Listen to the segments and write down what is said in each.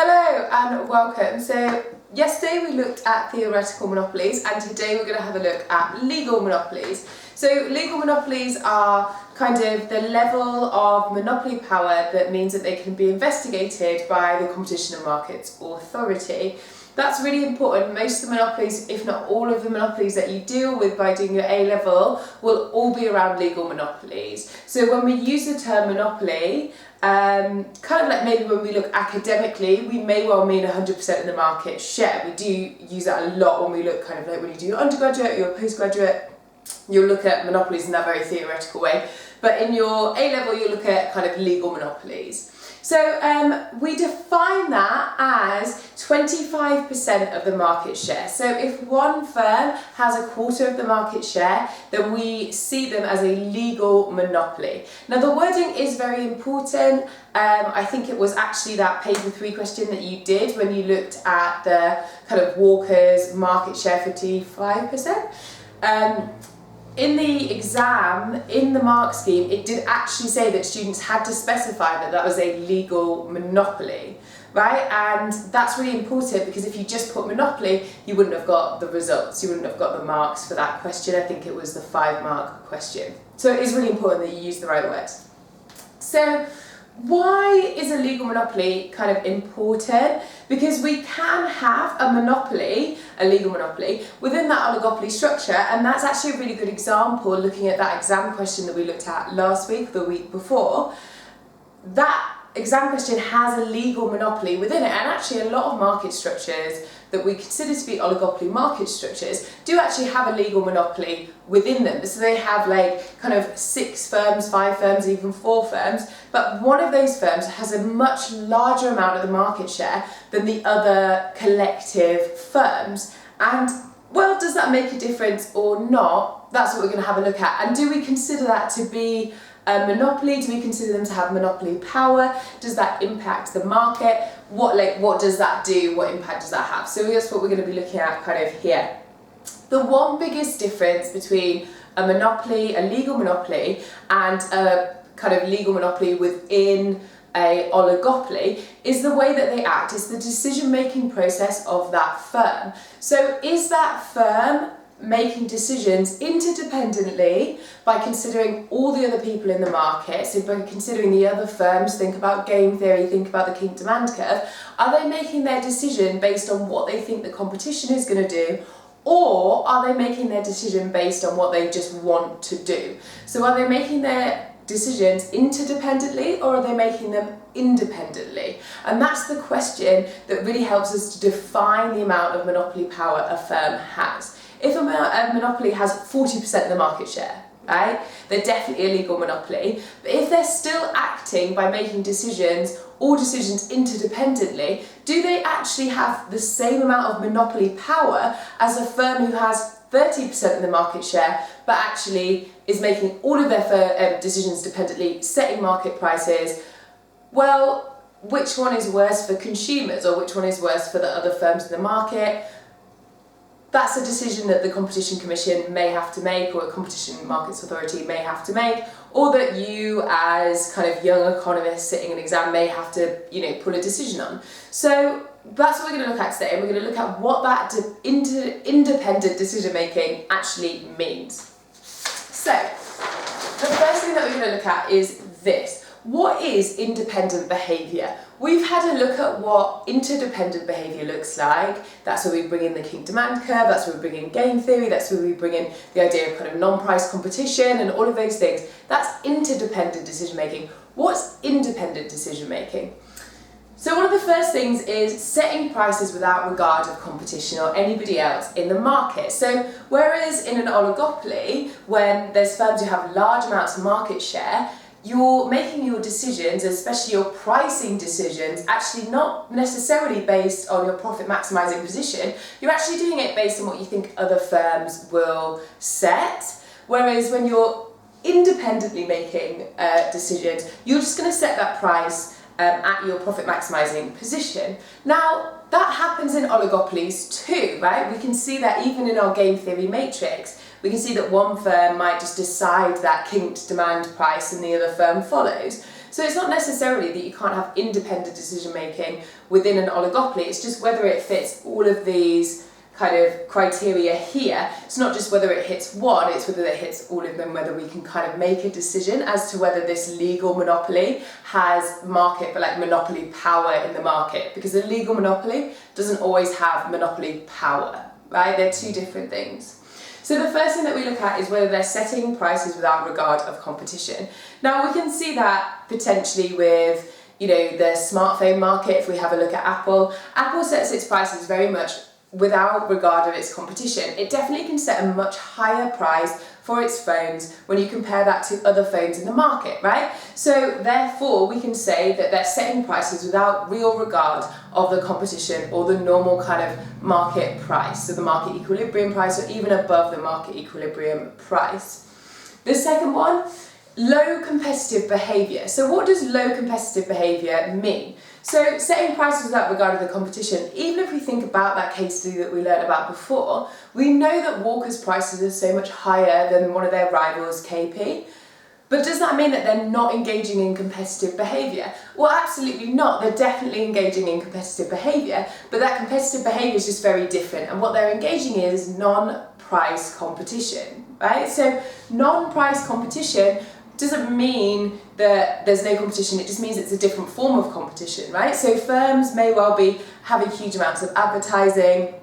Hello and welcome. So yesterday we looked at theoretical monopolies and today we're going to have a look at legal monopolies. So legal monopolies are kind of the level of monopoly power that means that they can be investigated by the Competition and Markets Authority. That's really important. Most of the monopolies, if not all of the monopolies that you deal with by doing your A-level, will all be around legal monopolies. So when we use the term monopoly, kind of like maybe when we look academically, we may well mean 100% of the market share. We do use that a lot when we look kind of like when you do your undergraduate or your postgraduate, you'll look at monopolies in that very theoretical way. But in your A-level, you'll look at kind of legal monopolies. So we define that as 25% of the market share. So if one firm has a quarter of the market share, then we see them as a legal monopoly. Now the wording is very important. I think it was actually that paper 3 question that you did when you looked at the kind of Walker's market share 55%. In the exam, in the mark scheme, it did actually say that students had to specify that that was a legal monopoly, right? And that's really important because if you just put monopoly, you wouldn't have got the results, you wouldn't have got the marks for that question. I think it was the 5-mark question. So it is really important that you use the right words. So why is a legal monopoly kind of important? Because we can have a monopoly, a legal monopoly, within that oligopoly structure, and that's actually a really good example looking at that exam question that we looked at last week, the week before. That exam question has a legal monopoly within it, and actually a lot of market structures that we consider to be oligopoly market structures do actually have a legal monopoly within them. So they have like kind of 6 firms, 5 firms, even 4 firms, but one of those firms has a much larger amount of the market share than the other collective firms. And well, does that make a difference or not? That's what we're going to have a look at. And do we consider that to be a monopoly? Do we consider them to have monopoly power? Does that impact the market? What does that do? What impact does that have? So that's what we're going to be looking at kind of here. The one biggest difference between a monopoly, a legal monopoly, and a kind of legal monopoly within a oligopoly is the way that they act. It's the decision-making process of that firm. So is that firm making decisions interdependently by considering all the other people in the market, so by considering the other firms, think about game theory, think about the kink demand curve, are they making their decision based on what they think the competition is going to do, or are they making their decision based on what they just want to do? So are they making their decisions interdependently or are they making them independently? And that's the question that really helps us to define the amount of monopoly power a firm has. If a monopoly has 40% of the market share, right, they're definitely a legal monopoly. But if they're still acting by making decisions, all decisions interdependently, do they actually have the same amount of monopoly power as a firm who has 30% of the market share, but actually is making all of their decisions dependently, setting market prices? Well, which one is worse for consumers, or which one is worse for the other firms in the market? That's a decision that the Competition Commission may have to make, or a Competition and Markets Authority may have to make, or that you as kind of young economists sitting an exam may have to, pull a decision on. So that's what we're going to look at today, and we're going to look at what that independent decision making actually means. So the first thing that we're going to look at is this. What is independent behaviour? We've had a look at what interdependent behaviour looks like. That's where we bring in the kink demand curve, that's where we bring in game theory, that's where we bring in the idea of kind of non-price competition and all of those things. That's interdependent decision making. What's independent decision making? So one of the first things is setting prices without regard of competition or anybody else in the market. So whereas in an oligopoly, when there's firms who have large amounts of market share, you're making your decisions, especially your pricing decisions, actually not necessarily based on your profit maximising position. You're actually doing it based on what you think other firms will set. Whereas when you're independently making decisions, you're just going to set that price at your profit maximising position. Now, that happens in oligopolies too, right? We can see that even in our game theory matrix. We can see that one firm might just decide that kinked demand price and the other firm follows. So it's not necessarily that you can't have independent decision making within an oligopoly, it's just whether it fits all of these kind of criteria here. It's not just whether it hits one, it's whether it hits all of them, whether we can kind of make a decision as to whether this legal monopoly has market, but like monopoly power in the market, because a legal monopoly doesn't always have monopoly power, right? They're two different things. So the first thing that we look at is whether they're setting prices without regard of competition. Now we can see that potentially with, you know, the smartphone market. If we have a look at Apple, Apple sets its prices very much without regard of its competition. It definitely can set a much higher price for its phones when you compare that to other phones in the market, right? So therefore we can say that they're setting prices without real regard of the competition or the normal kind of market price, so the market equilibrium price or even above the market equilibrium price. The second one, low competitive behaviour. So what does low competitive behaviour mean? So setting prices without regard to the competition, even if we think about that case study that we learned about before, we know that Walker's prices are so much higher than one of their rivals, KP. But does that mean that they're not engaging in competitive behaviour? Well, absolutely not. They're definitely engaging in competitive behaviour, but that competitive behaviour is just very different. And what they're engaging in is non-price competition, right? So non-price competition doesn't mean that there's no competition, it just means it's a different form of competition, right? So firms may well be having huge amounts of advertising,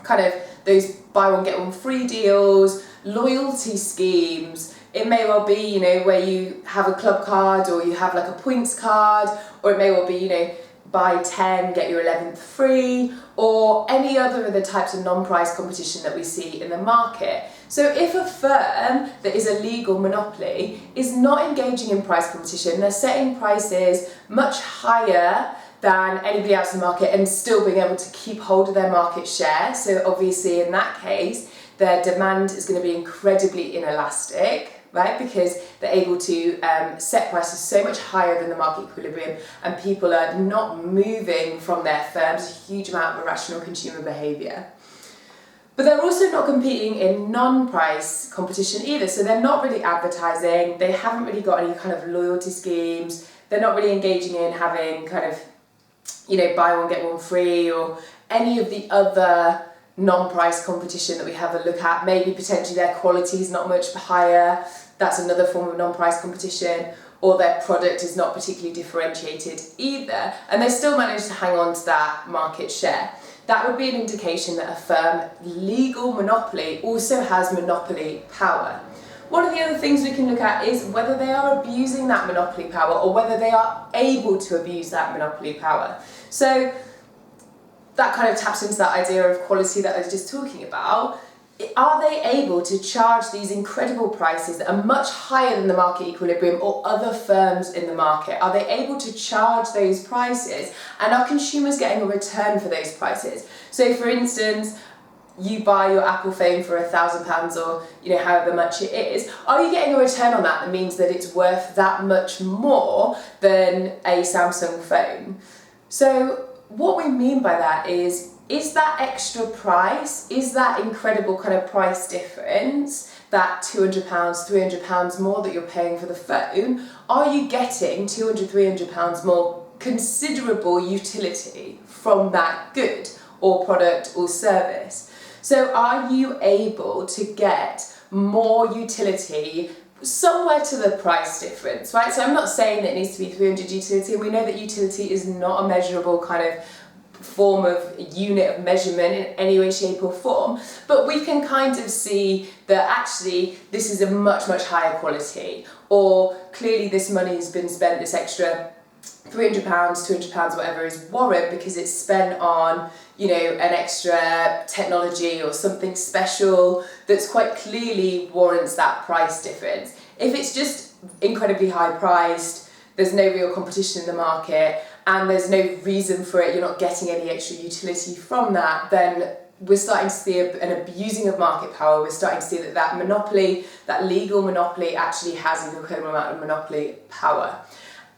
kind of those buy one get one free deals, loyalty schemes. It may well be, you know, where you have a club card or you have like a points card, or it may well be, you know, buy 10, get your 11th free, or any other of the types of non-price competition that we see in the market. So if a firm that is a legal monopoly is not engaging in price competition, they're setting prices much higher than anybody else in the market and still being able to keep hold of their market share. So obviously in that case, their demand is going to be incredibly inelastic, right? Because they're able to set prices so much higher than the market equilibrium, and people are not moving from their firms, a huge amount of irrational consumer behaviour. But they're also not competing in non-price competition either, so they're not really advertising, they haven't really got any kind of loyalty schemes, they're not really engaging in having kind of, you know, buy one get one free or any of the other non-price competition that we have a look at. Maybe potentially their quality is not much higher, that's another form of non-price competition, or their product is not particularly differentiated either, and they still manage to hang on to that market share. That would be an indication that a firm, legal monopoly, also has monopoly power. One of the other things we can look at is whether they are abusing that monopoly power or whether they are able to abuse that monopoly power. So that kind of taps into that idea of quality that I was just talking about. Are they able to charge these incredible prices that are much higher than the market equilibrium or other firms in the market? Are they able to charge those prices, and are consumers getting a return for those prices? So for instance, you buy your Apple phone for £1,000 or, you know, however much it is, are you getting a return on that that means that it's worth that much more than a Samsung phone? So what we mean by that is that extra price, is that incredible kind of price difference, that £200, £300 more that you're paying for the phone, are you getting £200, £300 more considerable utility from that good or product or service? So are you able to get more utility somewhere to the price difference, right? So I'm not saying that it needs to be 300 utility. We know that utility is not a measurable kind of form of unit of measurement in any way, shape or form, but we can kind of see that actually this is a much higher quality, or clearly this money has been spent, this extra £300, £200, whatever, is warrant because it's spent on, you know, an extra technology or something special that's quite clearly warrants that price difference. If it's just incredibly high priced, there's no real competition in the market, and there's no reason for it, you're not getting any extra utility from that, then we're starting to see an abusing of market power. We're starting to see that monopoly, that legal monopoly, actually has an incredible amount of monopoly power.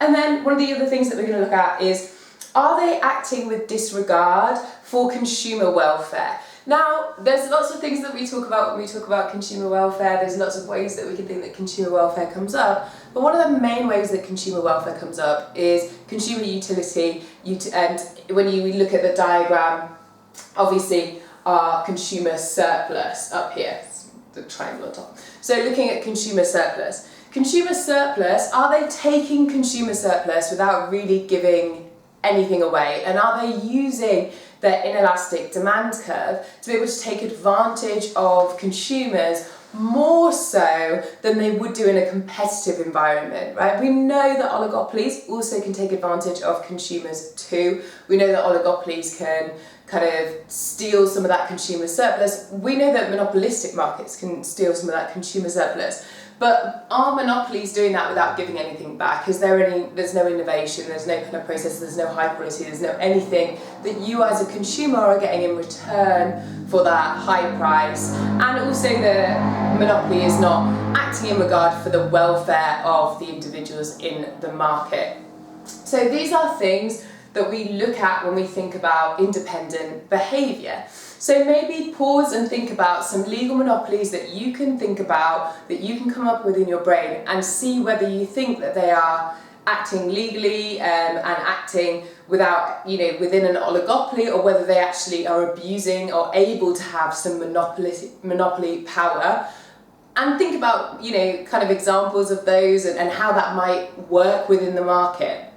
And then one of the other things that we're going to look at is, are they acting with disregard for consumer welfare? Now, there's lots of things that we talk about when we talk about consumer welfare. There's lots of ways that we can think that consumer welfare comes up. But one of the main ways that consumer welfare comes up is consumer utility, and when you look at the diagram, obviously our consumer surplus up here, the triangle on top. So looking at consumer surplus. Consumer surplus, are they taking consumer surplus without really giving anything away? And are they using their inelastic demand curve to be able to take advantage of consumers more so than they would do in a competitive environment, right? We know that oligopolies also can take advantage of consumers too. We know that oligopolies can kind of steal some of that consumer surplus. We know that monopolistic markets can steal some of that consumer surplus. But are monopolies doing that without giving anything back? There's no innovation, there's no kind of process, there's no high quality, there's no anything that you as a consumer are getting in return for that high price. And also the monopoly is not acting in regard for the welfare of the individuals in the market. So these are things that we look at when we think about independent behaviour. So maybe pause and think about some legal monopolies that you can think about, that you can come up with in your brain, and see whether you think that they are acting legally and acting without, within an oligopoly, or whether they actually are abusing or able to have some monopoly power. And think about, kind of examples of those and how that might work within the market.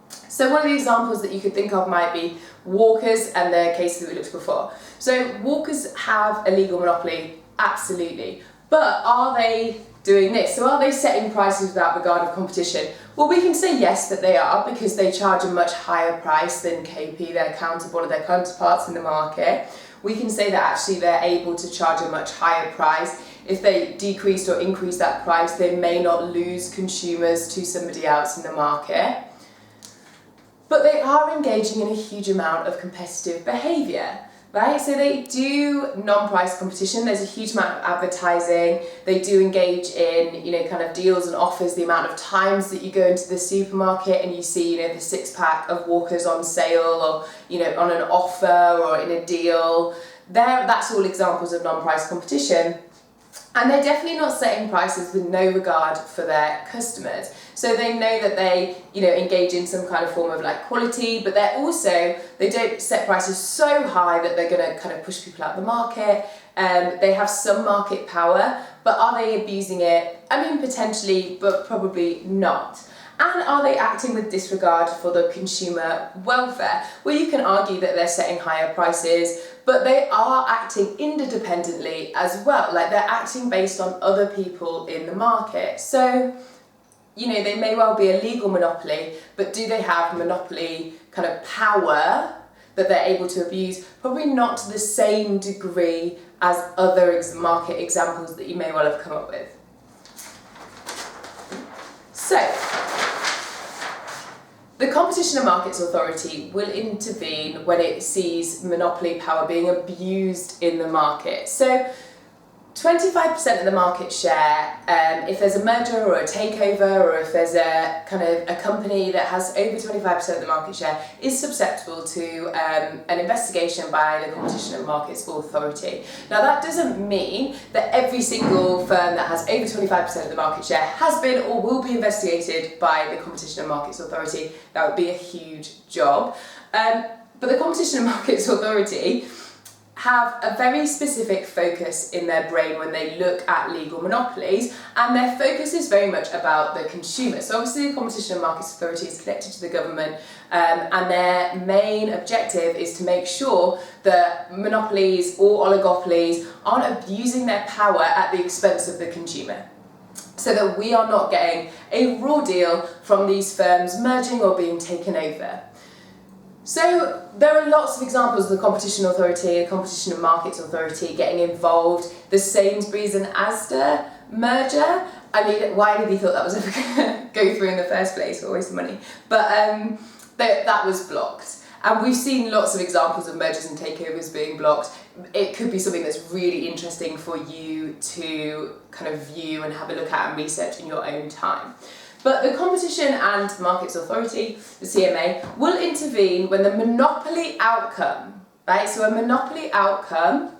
So one of the examples that you could think of might be Walkers and the cases that we looked at before. So Walkers have a legal monopoly, absolutely. But are they doing this? So are they setting prices without regard of competition? Well, we can say yes, that they are, because they charge a much higher price than KP, one of their counterparts in the market. We can say that actually they're able to charge a much higher price. If they decreased or increased that price, they may not lose consumers to somebody else in the market. But they are engaging in a huge amount of competitive behaviour, right? So they do non-price competition, there's a huge amount of advertising, they do engage in, kind of deals and offers, the amount of times that you go into the supermarket and you see, the 6-pack of Walkers on sale, or, on an offer or in a deal. That's all examples of non-price competition. And they're definitely not setting prices with no regard for their customers. So they know that they, engage in some kind of form of quality, but they don't set prices so high that they're going to kind of push people out of the market. They have some market power, but are they abusing it? I mean, potentially, but probably not. And are they acting with disregard for the consumer welfare? Well, you can argue that they're setting higher prices, but they are acting interdependently as well. They're acting based on other people in the market. So, they may well be a legal monopoly, but do they have monopoly kind of power that they're able to abuse? Probably not to the same degree as other market examples that you may well have come up with. So, the Competition and Markets Authority will intervene when it sees monopoly power being abused in the market. So 25% of the market share, if there's a merger or a takeover, or if there's a kind of a company that has over 25% of the market share, is susceptible to an investigation by the Competition and Markets Authority. Now that doesn't mean that every single firm that has over 25% of the market share has been or will be investigated by the Competition and Markets Authority. That would be a huge job. But the Competition and Markets Authority have a very specific focus in their brain when they look at legal monopolies, and their focus is very much about the consumer. So obviously the Competition and Markets Authority is connected to the government, and their main objective is to make sure that monopolies or oligopolies aren't abusing their power at the expense of the consumer, so that we are not getting a raw deal from these firms merging or being taken over. So there are lots of examples of the Competition Authority and Competition and Markets Authority getting involved. The Sainsbury's and Asda merger, I mean, why did we thought that was ever going to go through in the first place, or waste of money? But that was blocked. And we've seen lots of examples of mergers and takeovers being blocked. It could be something that's really interesting for you to kind of view and have a look at and research in your own time. But the Competition and Markets Authority, the CMA, will intervene when the monopoly outcome, right? So a monopoly outcome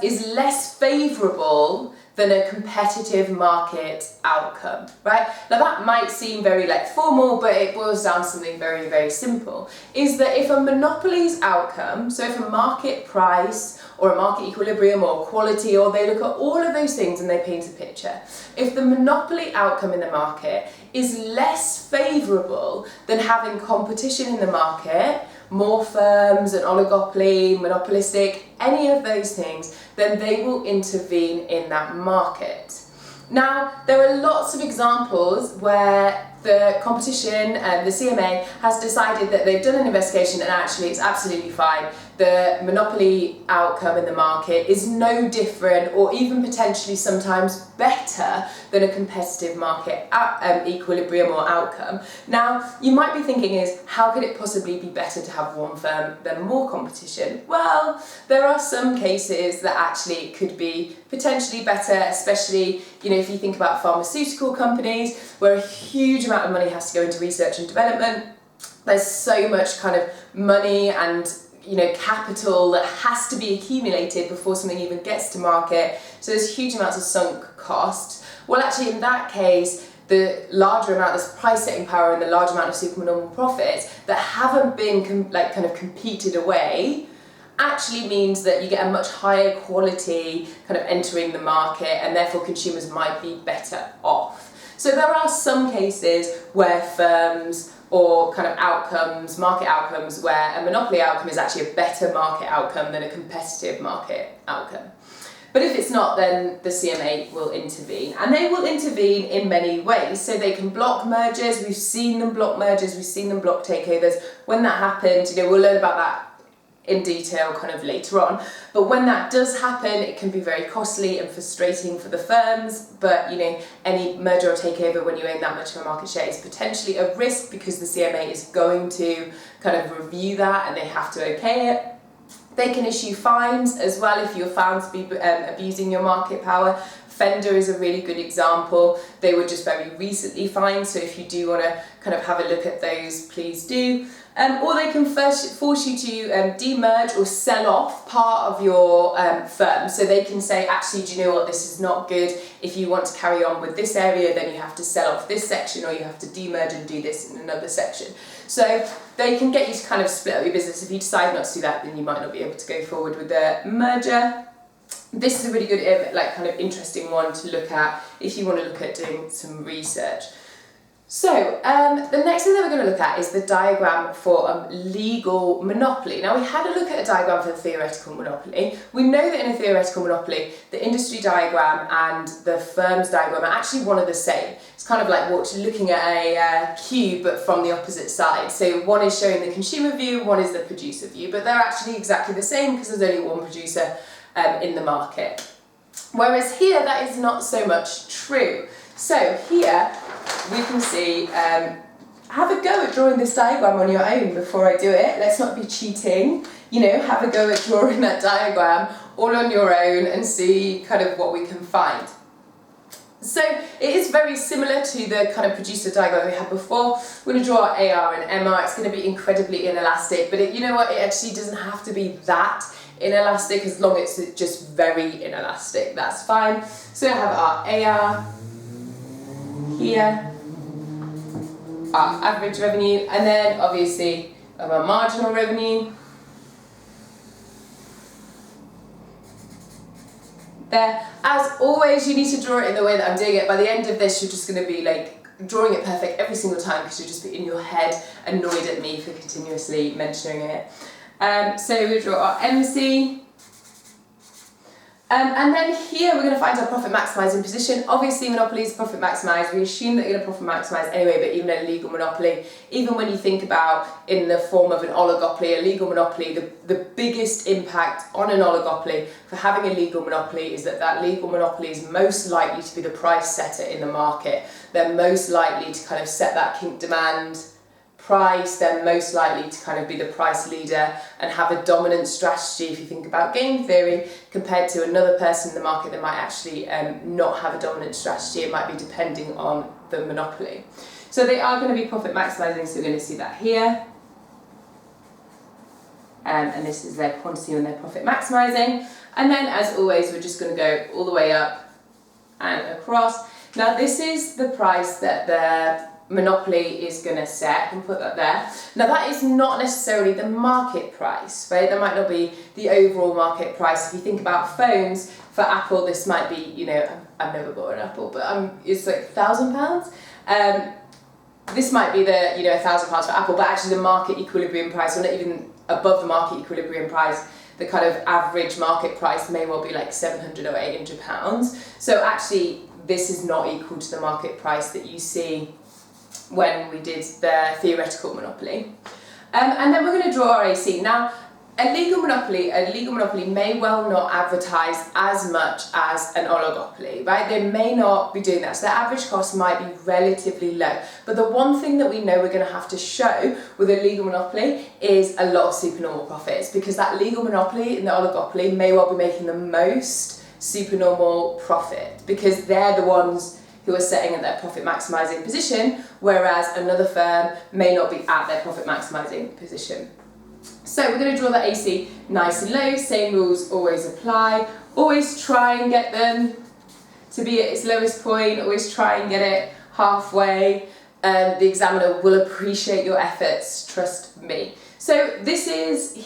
is less favourable than a competitive market outcome, right? Now that might seem very like formal, but it boils down to something very, very simple, is that if a monopoly's outcome, so if a market price or a market equilibrium or quality, or they look at all of those things and they paint a picture, if the monopoly outcome in the market is less favourable than having competition in the market, more firms, an oligopoly, monopolistic, any of those things, then they will intervene in that market. Now, there are lots of examples where the competition, the CMA, has decided that they've done an investigation and actually it's absolutely fine. The monopoly outcome in the market is no different or even potentially sometimes better than a competitive market equilibrium or outcome. Now, you might be thinking is, how could it possibly be better to have one firm than more competition? Well, there are some cases that actually could be potentially better, especially, if you think about pharmaceutical companies where a huge amount of money has to go into research and development. There's so much kind of money and capital that has to be accumulated before something even gets to market. So there's huge amounts of sunk costs. Well, actually, in that case, the larger amount, this price setting power and the large amount of supernormal profits that haven't been kind of competed away actually means that you get a much higher quality kind of entering the market, and therefore consumers might be better off. So there are some cases where firms or kind of outcomes, market outcomes, where a monopoly outcome is actually a better market outcome than a competitive market outcome. But if it's not, then the CMA will intervene. And they will intervene in many ways. So they can block mergers. We've seen them block mergers. We've seen them block takeovers. When that happens, we'll learn about that in detail kind of later on. But when that does happen, it can be very costly and frustrating for the firms. But any merger or takeover when you own that much of a market share is potentially a risk, because the CMA is going to kind of review that and they have to okay it. They can issue fines as well if you're found to be abusing your market power. Fender is a really good example. They were just very recently fined, so if you do want to kind of have a look at those, please do. Or they can force you to demerge or sell off part of your firm. So they can say, actually, do you know what, this is not good. If you want to carry on with this area, then you have to sell off this section, or you have to demerge and do this in another section. So they can get you to kind of split up your business. If you decide not to do that, then you might not be able to go forward with the merger. This is a really good, kind of interesting one to look at if you want to look at doing some research. So, the next thing that we're going to look at is the diagram for a legal monopoly. Now, we had a look at a diagram for a theoretical monopoly. We know that in a theoretical monopoly, the industry diagram and the firm's diagram are actually one and the same. It's kind of like looking at a cube, but from the opposite side. So one is showing the consumer view, one is the producer view, but they're actually exactly the same because there's only one producer in the market. Whereas here, that is not so much true. So here, we can see, have a go at drawing this diagram on your own before I do it. Let's not be cheating. Have a go at drawing that diagram all on your own and see kind of what we can find. So it is very similar to the kind of producer diagram we had before. We're going to draw our AR and MR. It's going to be incredibly inelastic, but you know what? It actually doesn't have to be that inelastic, as long as it's just very inelastic. That's fine. So I have our AR here, our average revenue, and then obviously our marginal revenue. There. As always, you need to draw it in the way that I'm doing it. By the end of this, you're just going to be drawing it perfect every single time, because you'll just be in your head annoyed at me for continuously mentioning it. So we draw our MC. And then here we're going to find our profit maximising position. Obviously, monopolies profit maximise. We assume that you're going to profit maximise anyway, but even a legal monopoly, even when you think about in the form of an oligopoly, a legal monopoly, the biggest impact on an oligopoly for having a legal monopoly is that legal monopoly is most likely to be the price setter in the market. They're most likely to kind of set that kink demand price. They're most likely to kind of be the price leader and have a dominant strategy, if you think about game theory, compared to another person in the market that might actually not have a dominant strategy. It might be depending on the monopoly. So they are going to be profit maximising, so we're going to see that here. And this is their quantity when they're profit maximising. And then, as always, we're just going to go all the way up and across. Now this is the price that the monopoly is going to set. I can put that there. Now that is not necessarily the market price, right? That might not be the overall market price. If you think about phones, for Apple this might be, you know, I've never bought an Apple, but it's like £1,000. This might be the, you know, £1,000 for Apple, but actually the market equilibrium price, or not even above the market equilibrium price, the kind of average market price may well be like £700 or £800. So actually this is not equal to the market price that you see when we did the theoretical monopoly. And then we're going to draw our AC. Now, a legal monopoly may well not advertise as much as an oligopoly, right? They may not be doing that, so their average cost might be relatively low. But the one thing that we know we're going to have to show with a legal monopoly is a lot of supernormal profits, because that legal monopoly and the oligopoly may well be making the most supernormal profit, because they're the ones who are setting at their profit maximising position, whereas another firm may not be at their profit maximising position. So we're going to draw the AC nice and low, same rules always apply, always try and get them to be at its lowest point, always try and get it halfway. The examiner will appreciate your efforts, trust me. So this is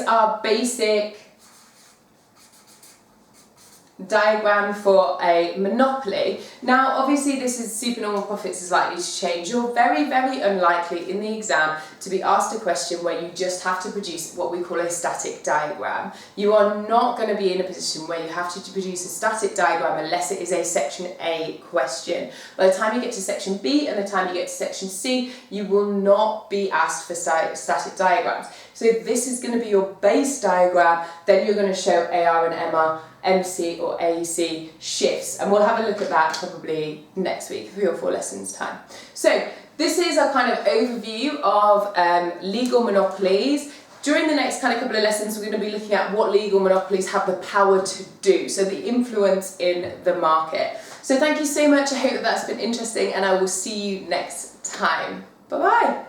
our basic diagram for a monopoly. Now obviously this is supernormal profits is likely to change. You're very, very unlikely in the exam to be asked a question where you just have to produce what we call a static diagram. You are not going to be in a position where you have to produce a static diagram unless it is a section A question. By the time you get to section B and the time you get to section C, you will not be asked for static diagrams. So this is going to be your base diagram, then you're going to show AR and MR, MC or AEC shifts, and we'll have a look at that probably next week, 3 or 4 lessons time. So this is a kind of overview of legal monopolies. During the next kind of couple of lessons, we're going to be looking at what legal monopolies have the power to do, so the influence in the market. So thank you so much. I hope that that's been interesting, and I will see you next time. Bye bye.